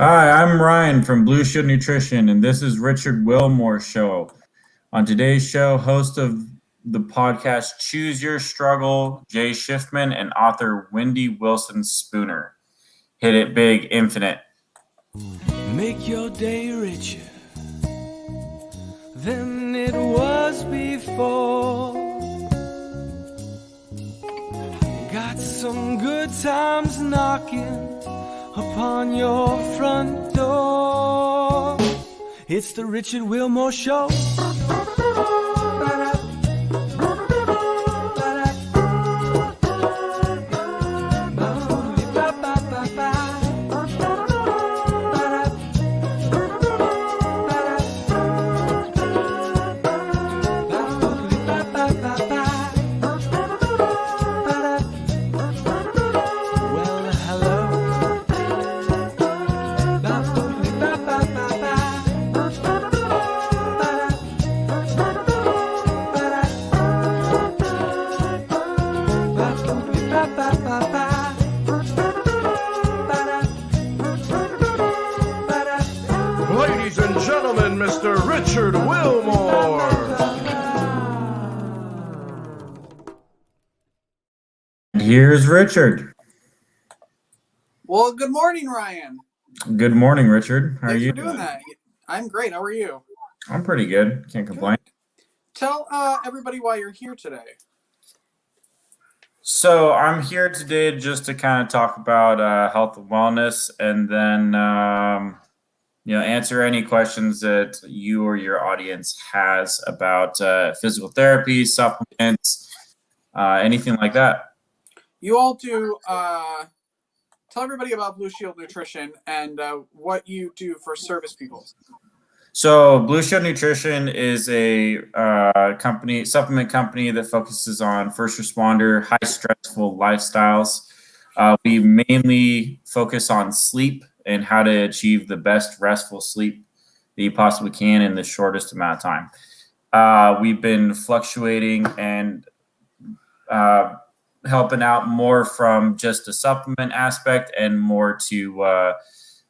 Hi, I'm Ryan from Blue Shield Nutrition, and this is Richard Wilmore's show. On today's show, host of the podcast Choose Your Struggle, Jay Shifman, and author Wendy Wilson Spooner. Hit it big, infinite. Make your day richer than it was before. Got some good times knocking upon your front door. It's the Richard Wilmore Show. Ladies and gentlemen, Mr. Richard Wilmore. Here's Richard. Well, good morning, Ryan. Good morning, Richard. How are Thanks you for doing that. I'm great. How are you? I'm pretty good. Can't complain. Tell everybody why you're here today. So I'm here today just to kind of talk about health and wellness, and then answer any questions that you or your audience has about physical therapy, supplements, anything like that. You all do. Tell everybody about Blue Shield Nutrition and what you do for service people. So Blue Shield Nutrition is a supplement company that focuses on first responder, high stressful lifestyles. We mainly focus on sleep and how to achieve the best restful sleep that you possibly can in the shortest amount of time. We've been fluctuating and helping out more from just a supplement aspect and more to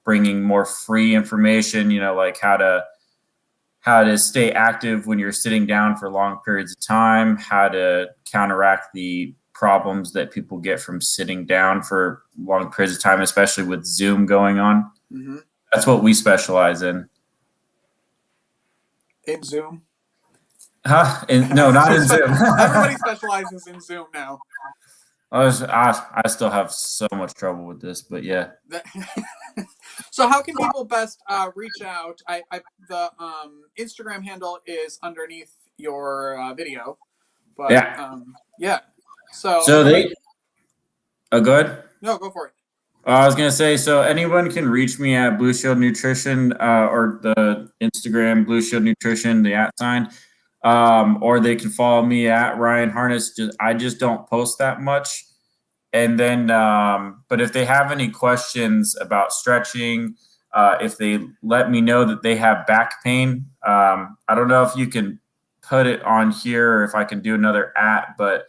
bringing more free information, like how to stay active when you're sitting down for long periods of time, how to counteract the problems that people get from sitting down for long periods of time, especially with Zoom going on. Mm-hmm. That's what we specialize in. In Zoom? Huh? No, not in Zoom. Everybody specializes in Zoom now. I still have so much trouble with this, but yeah. So how can people best reach out? The Instagram handle is underneath your video. But yeah. So they go ahead. No, go for it. I was gonna say, so anyone can reach me at Blue Shield Nutrition or the Instagram Blue Shield Nutrition, the @sign, or they can follow me at Ryan Harness. I just don't post that much. And then, but if they have any questions about stretching, if they let me know that they have back pain, I don't know if you can put it on here or if I can do another but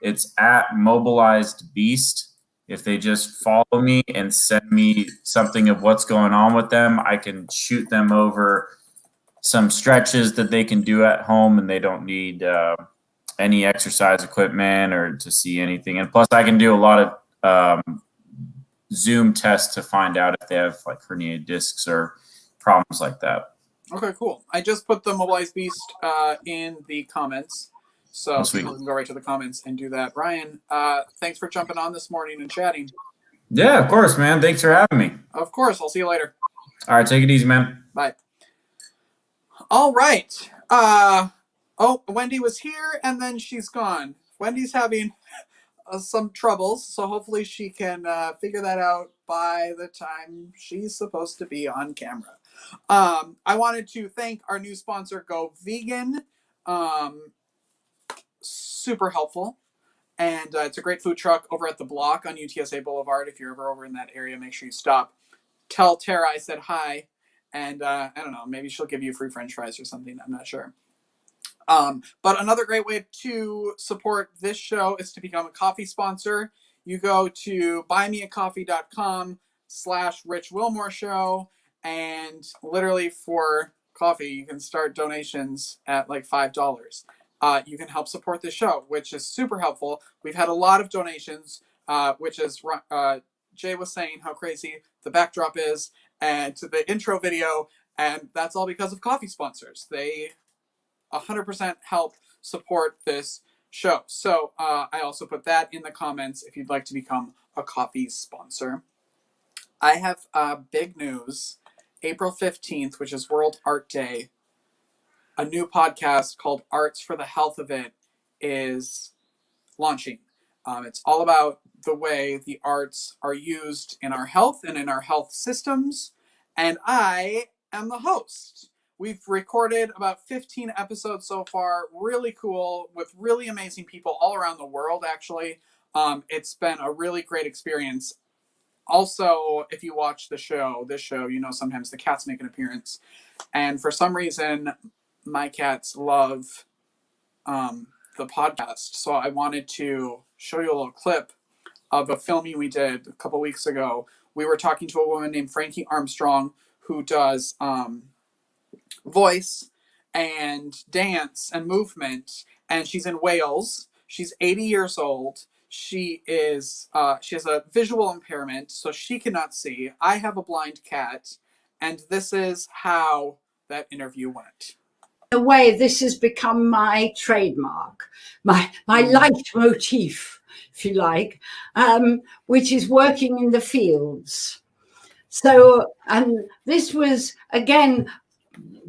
it's at Mobilized Beast. If they just follow me and send me something of what's going on with them, I can shoot them over some stretches that they can do at home, and they don't need any exercise equipment or to see anything. And plus I can do a lot of Zoom tests to find out if they have like herniated discs or problems like that. Okay, cool. I just put the Mobilized Beast in the comments, so people can go right to the comments and do that. Ryan, thanks for jumping on this morning and chatting. Yeah, of course, man. Thanks for having me. Of course. I'll see you later. All right, take it easy, man. Bye. All right. Wendy was here and then she's gone. Wendy's having some troubles, so hopefully she can figure that out by the time she's supposed to be on camera. I wanted to thank our new sponsor, Go Vegan. Super helpful. And it's a great food truck over at the Block on UTSA Boulevard. If you're ever over in that area, make sure you stop. Tell Tara I said hi. And I don't know, maybe she'll give you free French fries or something. I'm not sure. But another great way to support this show is to become a coffee sponsor. You go to buymeacoffee.com Rich Wilmore Show. And literally for coffee, you can start donations at like $5. You can help support the show, which is super helpful. We've had a lot of donations, which is Jay was saying how crazy the backdrop is and to the intro video. And that's all because of coffee sponsors. They 100% help support this show. So I also put that in the comments if you'd like to become a coffee sponsor. I have big news. April 15th, which is World Art Day, a new podcast called Arts for the Health of It is launching. It's all about the way the arts are used in our health and in our health systems. And I am the host. We've recorded about 15 episodes so far. Really cool with really amazing people all around the world, actually. It's been a really great experience. Also, if you watch this show, you know sometimes the cats make an appearance. And for some reason, my cats love the podcast. So I wanted to show you a little clip of a filming we did a couple weeks ago. We were talking to a woman named Frankie Armstrong who does voice and dance and movement. And she's in Wales. She's 80 years old. She has a visual impairment, so she cannot see. I have a blind cat, and this is how that interview went. In a way, this has become my trademark, my leitmotif, if you like, which is working in the fields. So, and this was again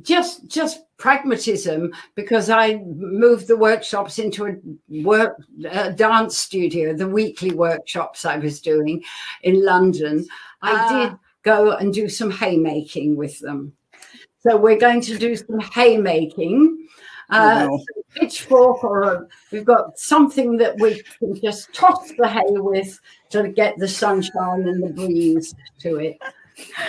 just pragmatism, because I moved the workshops into a dance studio, the weekly workshops I was doing in London. I did go and do some haymaking with them. So we're going to do some haymaking. Pitchfork, we've got something that we can just toss the hay with to get the sunshine and the breeze to it.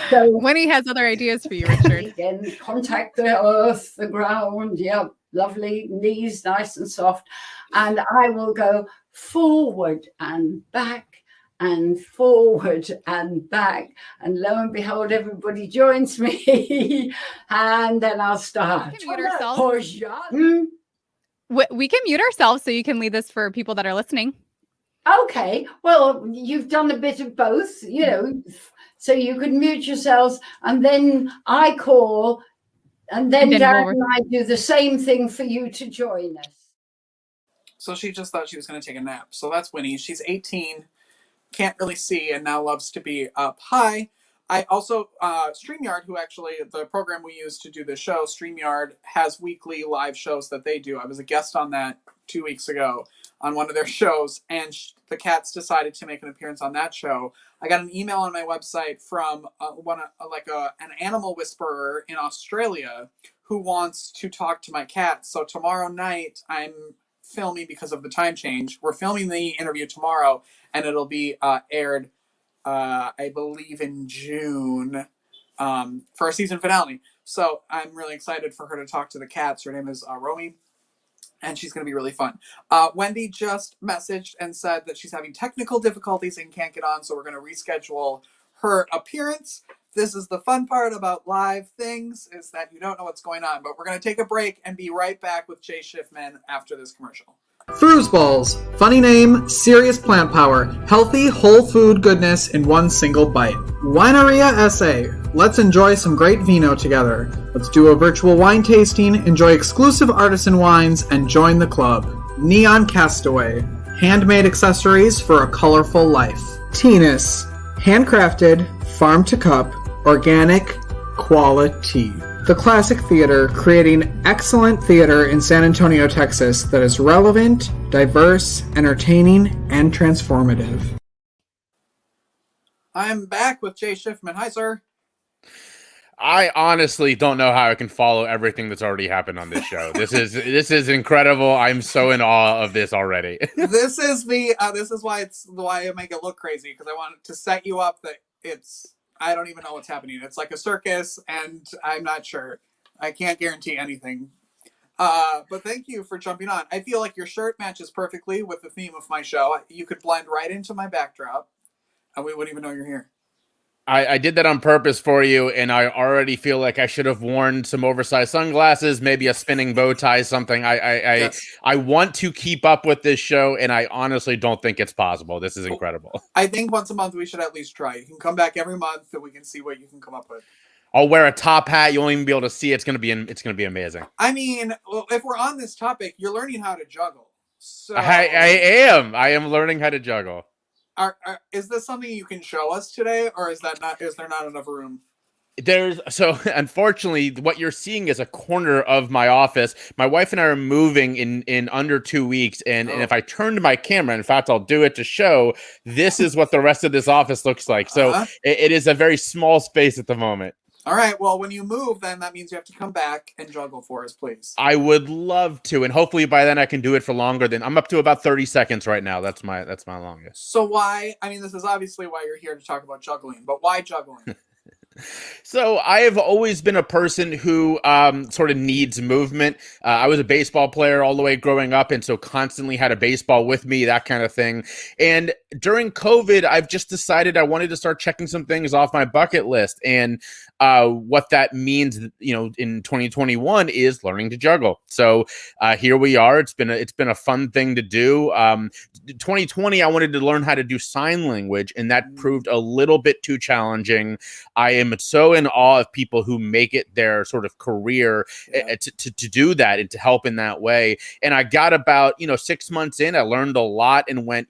So Winnie has other ideas for you, Richard. Again, contact the earth, the ground. Yeah, lovely. Knees nice and soft. And I will go forward and back and forward and back. And lo and behold, everybody joins me. And then I'll start. We can mute ourselves. We can mute ourselves so you can lead this for people that are listening. Okay. Well, you've done a bit of both, you know. So you could mute yourselves, and then I call, and then Darren and I do the same thing for you to join us. So she just thought she was going to take a nap. So that's Winnie. She's 18, can't really see, and now loves to be up high. I also, StreamYard, who actually, the program we use to do the show, StreamYard has weekly live shows that they do. I was a guest on that 2 weeks ago on one of their shows, and the cats decided to make an appearance on that show. I got an email on my website from an animal whisperer in Australia who wants to talk to my cats. So tomorrow night, I'm filming because of the time change. We're filming the interview tomorrow, and it'll be aired, I believe, in June for our season finale. So I'm really excited for her to talk to the cats. Her name is Romy, and she's going to be really fun. Wendy just messaged and said that she's having technical difficulties and can't get on, so we're going to reschedule her appearance. This is the fun part about live things, is that you don't know what's going on. But we're going to take a break and be right back with Jay Shifman after this commercial. Balls. Funny name, serious plant power. Healthy, whole food goodness in one single bite. Wineria SA. Let's enjoy some great vino together. Let's do a virtual wine tasting, enjoy exclusive artisan wines, and join the club. Neon Castaway. Handmade accessories for a colorful life. Teenus. Handcrafted, farm to cup, organic, quality. The Classic Theater, creating excellent theater in San Antonio, Texas that is relevant, diverse, entertaining, and transformative. I'm back with Jay Shifman. Hi, sir. I honestly don't know how I can follow everything that's already happened on this show. This is incredible. I'm so in awe of this already. This is why I make it look crazy, because I want to set you up that I don't even know what's happening. It's like a circus, and I'm not sure. I can't guarantee anything. But thank you for jumping on. I feel like your shirt matches perfectly with the theme of my show. You could blend right into my backdrop, and we wouldn't even know you're here. I did that on purpose for you, and I already feel like I should have worn some oversized sunglasses, maybe a spinning bow tie, something. Yes. I want to keep up with this show, and I honestly don't think it's possible. This is incredible. I think once a month we should at least try. You can come back every month, and we can see what you can come up with. I'll wear a top hat. You won't even be able to see it. It's gonna be amazing. I mean, well, if we're on this topic, you're learning how to juggle. So I am learning how to juggle. Is this something you can show us today, or is there not enough room? Unfortunately, what you're seeing is a corner of my office. My wife and I are moving in under 2 weeks, and if I turned my camera, in fact, I'll do it to show, this is what the rest of this office looks like. So it is a very small space at the moment. All right. Well, when you move, then that means you have to come back and juggle for us, please. I would love to, and hopefully by then I can do it for longer than I'm up to about 30 seconds right now. That's my longest. So why? I mean, this is obviously why you're here to talk about juggling, but why juggling? So I have always been a person who sort of needs movement. I was a baseball player all the way growing up, and so constantly had a baseball with me, that kind of thing. And during COVID, I've just decided I wanted to start checking some things off my bucket list. And what that means, in 2021 is learning to juggle. So here we are. It's been a fun thing to do. 2020, I wanted to learn how to do sign language, and that proved a little bit too challenging. I am so in awe of people who make it their sort of career to do that and to help in that way. And I got about 6 months in, I learned a lot and went,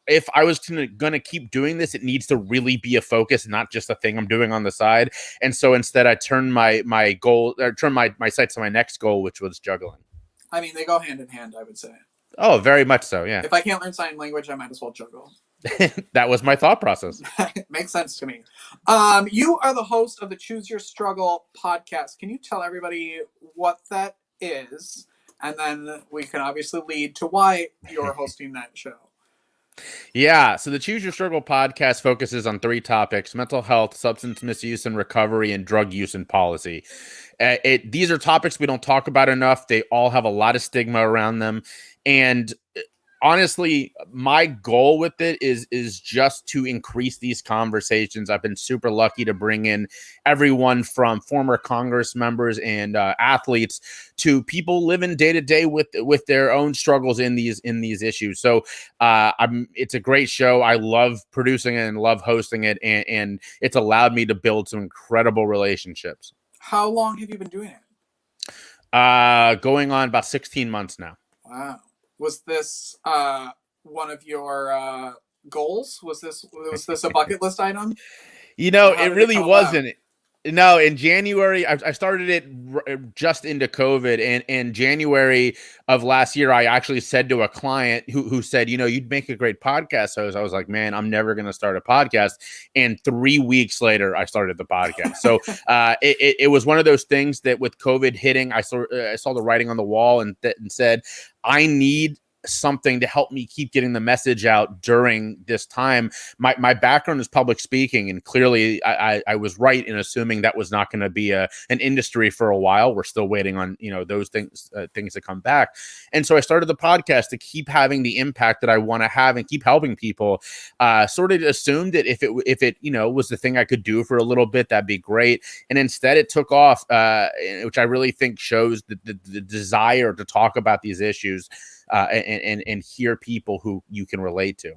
if I was going to keep doing this, it needs to really be a focus, not just a thing I'm doing on the side. And so instead, I turned my sights to my next goal, which was juggling. I mean, they go hand in hand, I would say. Oh, very much so, yeah. If I can't learn sign language, I might as well juggle. That was my thought process. Makes sense to me. You are the host of the Choose Your Struggle podcast. Can you tell everybody what that is? And then we can obviously lead to why you're hosting that show. Yeah, so the Choose Your Struggle podcast focuses on 3 topics: mental health, substance misuse and recovery, and drug use and policy. These are topics we don't talk about enough. They all have a lot of stigma around them. And honestly, my goal with it is just to increase these conversations. I've been super lucky to bring in everyone from former Congress members and athletes to people living day to day with their own struggles in these issues. So it's a great show. I love producing it and love hosting it, and it's allowed me to build some incredible relationships. How long have you been doing it? Going on about 16 months now. Wow. Was this one of your goals? Was this a bucket list item? It really wasn't. No, in January, I started it just into COVID, and in January of last year, I actually said to a client who said, you'd make a great podcast host. I was like, man, I'm never going to start a podcast. And 3 weeks later, I started the podcast. So it was one of those things that with COVID hitting, I saw the writing on the wall and said, I need something to help me keep getting the message out during this time. My background is public speaking, and clearly I was right in assuming that was not going to be an industry for a while. We're still waiting on those things to come back. And so I started the podcast to keep having the impact that I want to have and keep helping people. Sort of assumed that if it was the thing I could do for a little bit, that'd be great. And instead it took off, which I really think shows the desire to talk about these issues and hear people who you can relate to.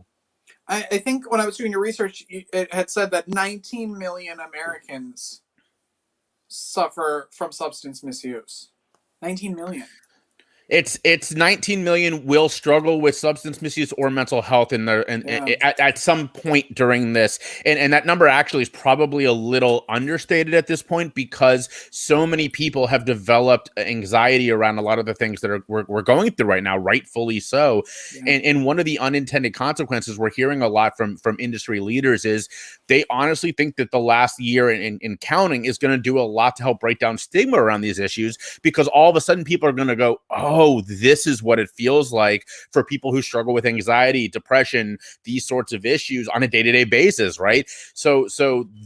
I think when I was doing your research, it had said that 19 million Americans suffer from substance misuse. 19 million. It's 19 million will struggle with substance misuse or mental health at some point during this. And that number actually is probably a little understated at this point, because so many people have developed anxiety around a lot of the things that we're going through right now, rightfully so. Yeah. And one of the unintended consequences we're hearing a lot from industry leaders is they honestly think that the last year in counting is going to do a lot to help break down stigma around these issues, because all of a sudden people are going to go, oh, this is what it feels like for people who struggle with anxiety, depression, these sorts of issues on a day-to-day basis, right? So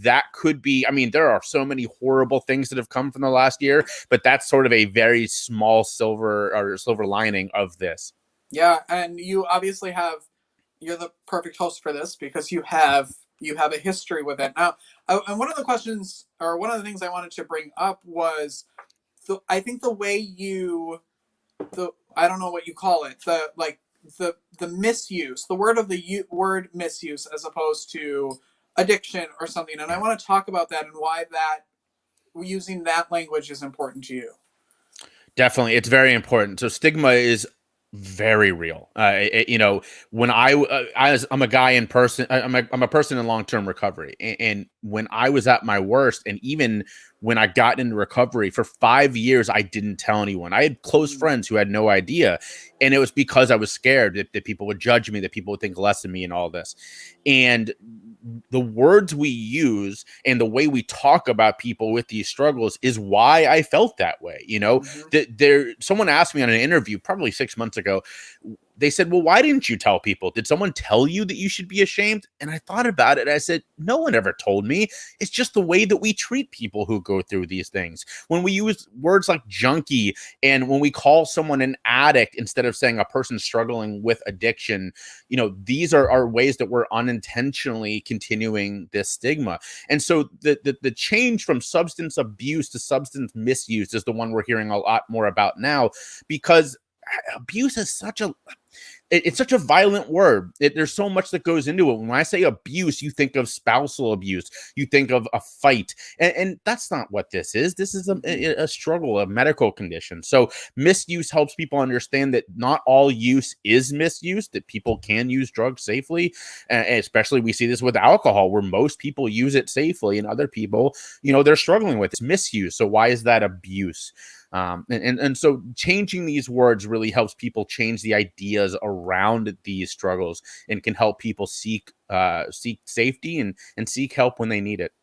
that could be, there are so many horrible things that have come from the last year, but that's sort of a very small silver lining of this. Yeah, and you obviously you're the perfect host for this, because you have you have a history with it. Now, and one of the questions, or one of the things I wanted to bring up was, I think the way I don't know what you call it, the misuse, the word misuse as opposed to addiction or something. And I want to talk about that and why that using that language is important to you. Definitely. It's very important. So stigma is very real. When I'm a guy in person, I'm a person in long-term recovery. And when I was at my worst, and even when I got into recovery for 5 years, I didn't tell anyone. I had close friends who had no idea. And it was because I was scared that people would judge me, that people would think less of me and all this. And the words we use and the way we talk about people with these struggles is why I felt that way. Someone asked me on an interview probably 6 months ago, they said, well, why didn't you tell people? Did someone tell you that you should be ashamed? And I thought about it. I said, no one ever told me. It's just the way that we treat people who go through these things. When we use words like junkie, and when we call someone an addict instead of saying a person struggling with addiction, these are ways that we're unintentionally continuing this stigma. And so the change from substance abuse to substance misuse is the one we're hearing a lot more about now, because abuse is such a violent word. There's so much that goes into it. When I say abuse, you think of spousal abuse, you think of a fight, and that's not what this is. This is a struggle, a medical condition. So misuse helps people understand that not all use is misuse, that people can use drugs safely. And especially we see this with alcohol, where most people use it safely and other people, they're struggling with misuse. So why is that abuse? And so changing these words really helps people change the ideas around these struggles, and can help people seek safety and seek help when they need it.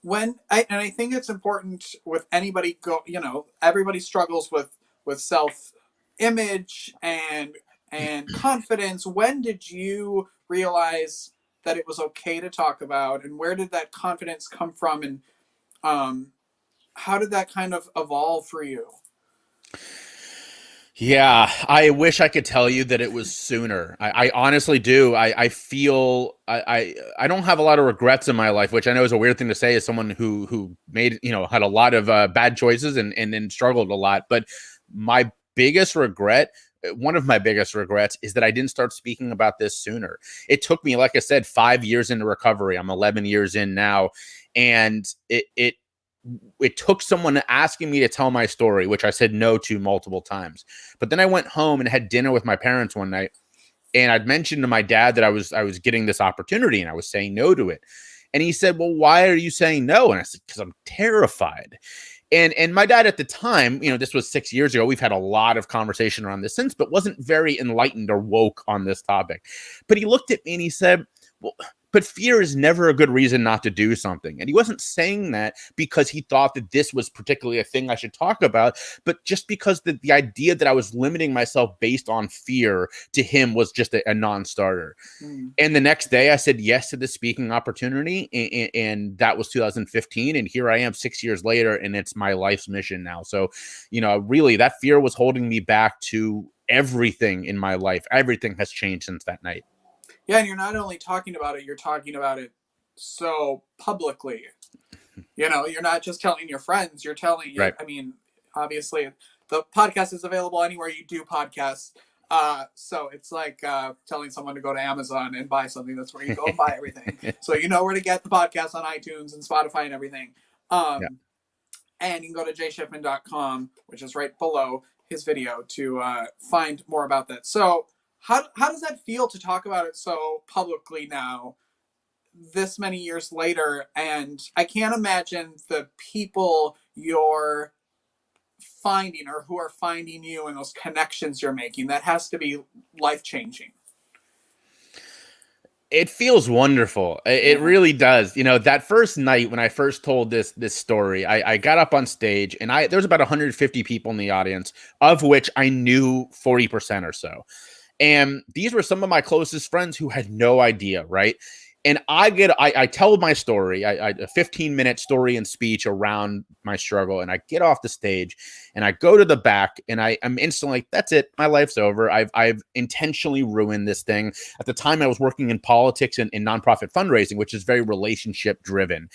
I think it's important with anybody everybody struggles with self-image and confidence. When did you realize that it was okay to talk about, and where did that confidence come from, and how did that kind of evolve for you? Yeah, I wish I could tell you that it was sooner. I honestly do. I feel I don't have a lot of regrets in my life, which I know is a weird thing to say as someone who made, had a lot of bad choices and then struggled a lot. But my biggest regret, one of my biggest regrets, is that I didn't start speaking about this sooner. It took me, like I said, 5 years into recovery. I'm 11 years in now. And it took someone asking me to tell my story, which I said no to multiple times. But then I went home and had dinner with my parents one night, and I'd mentioned to my dad that I was getting this opportunity and I was saying no to it. And he said, well, why are you saying no? And I said, because I'm terrified. And my dad at the time, this was 6 years ago. We've had a lot of conversation around this since, but wasn't very enlightened or woke on this topic. But he looked at me and he said, well, but fear is never a good reason not to do something. And he wasn't saying that because he thought that this was particularly a thing I should talk about, but just because the idea that I was limiting myself based on fear to him was just a non-starter. And the next day I said yes to the speaking opportunity, and that was 2015. And here I am 6 years later, and it's my life's mission now. So, really that fear was holding me back to everything in my life. Everything has changed since that night. Yeah, and you're not only talking about it, you're talking about it so publicly. You're not just telling your friends, you're telling, right. I mean, obviously, the podcast is available anywhere you do podcasts. So it's like telling someone to go to Amazon and buy something. That's where you go and buy everything. So you know where to get the podcast on iTunes and Spotify and everything. And you can go to jshifman.com, which is right below his video, to find more about that. So how does that feel to talk about it so publicly now, this many years later? And I can't imagine the people you're finding or who are finding you and those connections you're making. That has to be life-changing. It feels wonderful. It really does. That first night when I first told this story, I got up on stage, and there was about 150 people in the audience, of which I knew 40% or so. And these were some of my closest friends who had no idea, right? And I tell my story, a 15-minute story and speech around my struggle. And I get off the stage and I go to the back and I'm instantly like, that's it. My life's over. I've intentionally ruined this thing. At the time I was working in politics and in nonprofit fundraising, which is very relationship driven.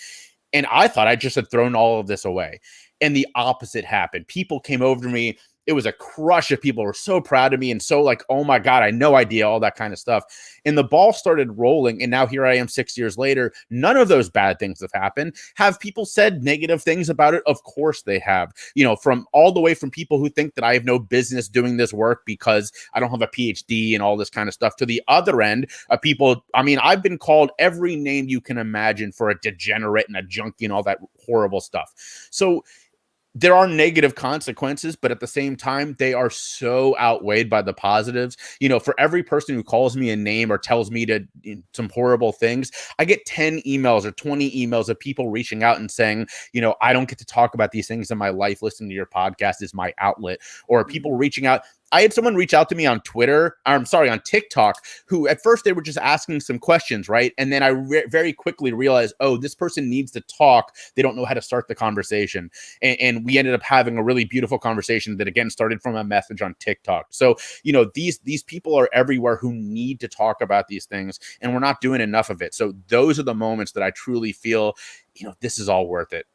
And I thought I just had thrown all of this away. And the opposite happened. People came over to me. It was a crush of people who were so proud of me and so like, oh my God, I had no idea, all that kind of stuff. And the ball started rolling. And now here I am 6 years later. None of those bad things have happened. Have people said negative things about it? Of course they have. You know, from all the way from people who think that I have no business doing this work because I don't have a PhD and all this kind of stuff, to the other end of people. I mean, I've been called every name you can imagine for a degenerate and a junkie and all that horrible stuff. So there are negative consequences, but at the same time, they are so outweighed by the positives. You know, for every person who calls me a name or tells me to some horrible things, I get 10 emails or 20 emails of people reaching out and saying, you know, I don't get to talk about these things in my life. Listening to your podcast is my outlet. Or people reaching out. I had someone reach out to me on on TikTok, who at first they were just asking some questions, right? And then I very quickly realized, oh, this person needs to talk. They don't know how to start the conversation. And we ended up having a really beautiful conversation that, again, started from a message on TikTok. So, you know, these people are everywhere who need to talk about these things, and we're not doing enough of it. So those are the moments that I truly feel, you know, this is all worth it.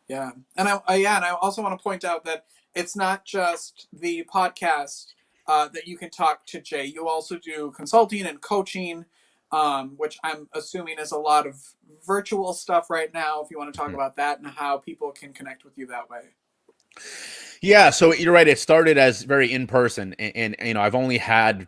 Yeah. And I also want to point out that it's not just the podcast that you can talk to Jay. You also do consulting and coaching, which I'm assuming is a lot of virtual stuff right now. If you want to talk about that and how people can connect with you that way. Yeah, so you're right. It started as very in-person, and you know, I've only had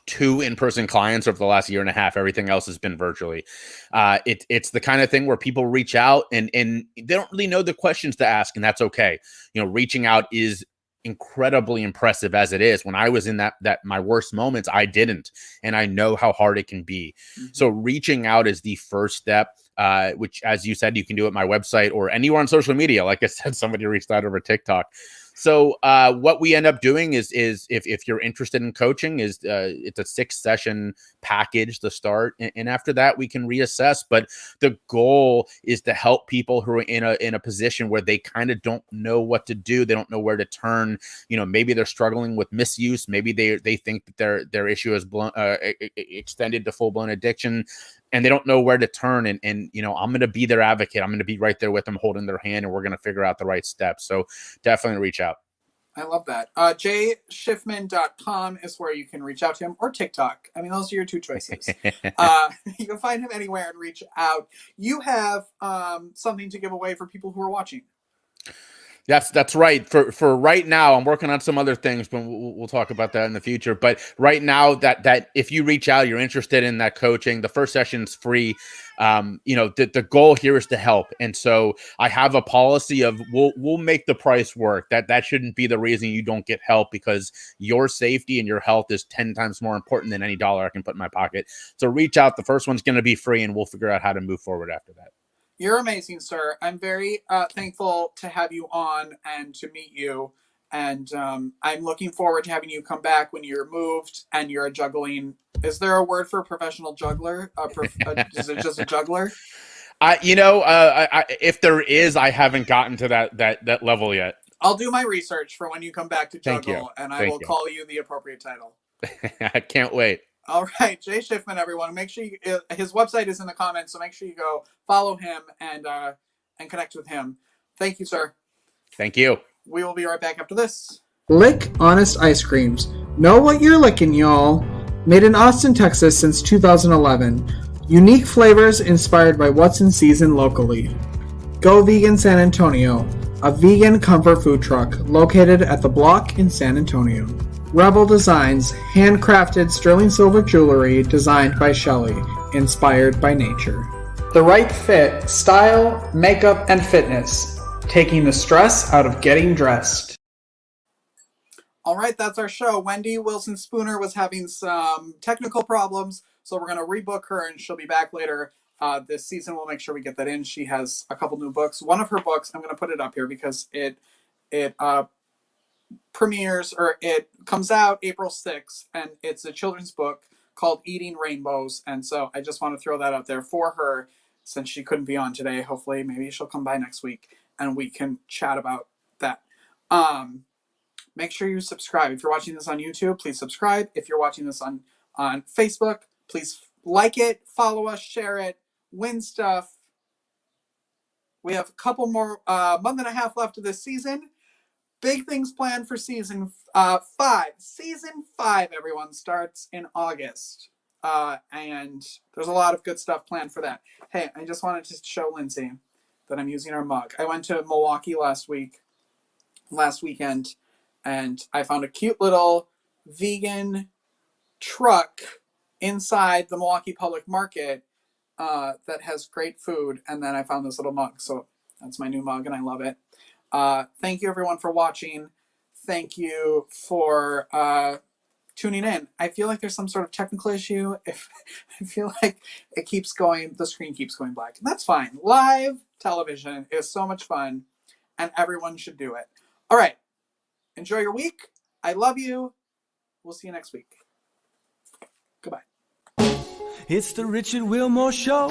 2 in-person clients over the last year and a half. Everything else has been virtually. It's the kind of thing where people reach out and they don't really know the questions to ask, and that's okay. You know, reaching out is incredibly impressive as it is. When I was in that my worst moments, I didn't, and I know how hard it can be. Mm-hmm. So reaching out is the first step. Which, as you said, you can do at my website or anywhere on social media. Like I said, somebody reached out over TikTok. So what we end up doing is if you're interested in coaching, it's a 6-session package to start, and after that we can reassess. But the goal is to help people who are in a position where they kind of don't know what to do. They don't know where to turn. You know, maybe they're struggling with misuse. Maybe they think that their issue is extended to full blown addiction, and they don't know where to turn. And you know, I'm going to be their advocate. I'm going to be right there with them, holding their hand, and we're going to figure out the right steps. So definitely reach out. I love that. jshifman.com is where you can reach out to him, or TikTok. I mean, those are your 2 choices. You can find him anywhere and reach out. You have something to give away for people who are watching. That's right. For right now, I'm working on some other things, but we'll talk about that in the future. But right now, that if you reach out, you're interested in that coaching, the first session is free. You know, the goal here is to help, and so I have a policy of we'll make the price work. That shouldn't be the reason you don't get help, because your safety and your health is 10 times more important than any dollar I can put in my pocket. So reach out. The first one's going to be free, and we'll figure out how to move forward after that. You're amazing, sir. I'm very thankful to have you on and to meet you. And I'm looking forward to having you come back when you're moved and you're a juggling. Is there a word for a professional juggler? Is it just a juggler? If there is, I haven't gotten to that level yet. I'll do my research for when you come back to juggle, and I will call you the appropriate title. I can't wait. All right, Jay Shifman, everyone. Make sure his website is in the comments, so make sure you go follow him and connect with him. Thank you, sir. Thank you. We will be right back after this. Lick Honest Ice Creams. Know what you're licking, y'all. Made in Austin, Texas since 2011. Unique flavors inspired by what's in season locally. Go Vegan San Antonio, a vegan comfort food truck located at the Block in San Antonio. Rebel Designs, handcrafted sterling silver jewelry designed by Shelley, inspired by nature. The right fit, style, makeup, and fitness, taking the stress out of getting dressed. All right, that's our show. Wendy Wilson Spooner was having some technical problems, so we're going to rebook her, and she'll be back later this season. We'll make sure we get that in. She has a couple new books. One of her books, I'm going to put it up here because it premieres, or it comes out April 6th, and it's a children's book called Eating Rainbows. And so I just want to throw that out there for her since she couldn't be on today. Hopefully, maybe she'll come by next week and we can chat about that. Make sure you subscribe. If you're watching this on YouTube, please subscribe. If you're watching this on Facebook, please like it, follow us, share it, win stuff. We have a couple more, month and a half left of this season. Big things planned for season 5. Season 5, everyone, starts in August. And there's a lot of good stuff planned for that. Hey, I just wanted to show Lindsay that I'm using our mug. I went to Milwaukee last weekend, and I found a cute little vegan truck inside the Milwaukee Public Market that has great food. And then I found this little mug. So that's my new mug, and I love it. Thank you, everyone, for watching. Thank you for tuning in. I feel like there's some sort of technical issue. If I feel like it keeps going, the screen keeps going black. And that's fine. Live television is so much fun, and everyone should do it. All right. Enjoy your week. I love you. We'll see you next week. Goodbye. It's the Richard Wilmore Show.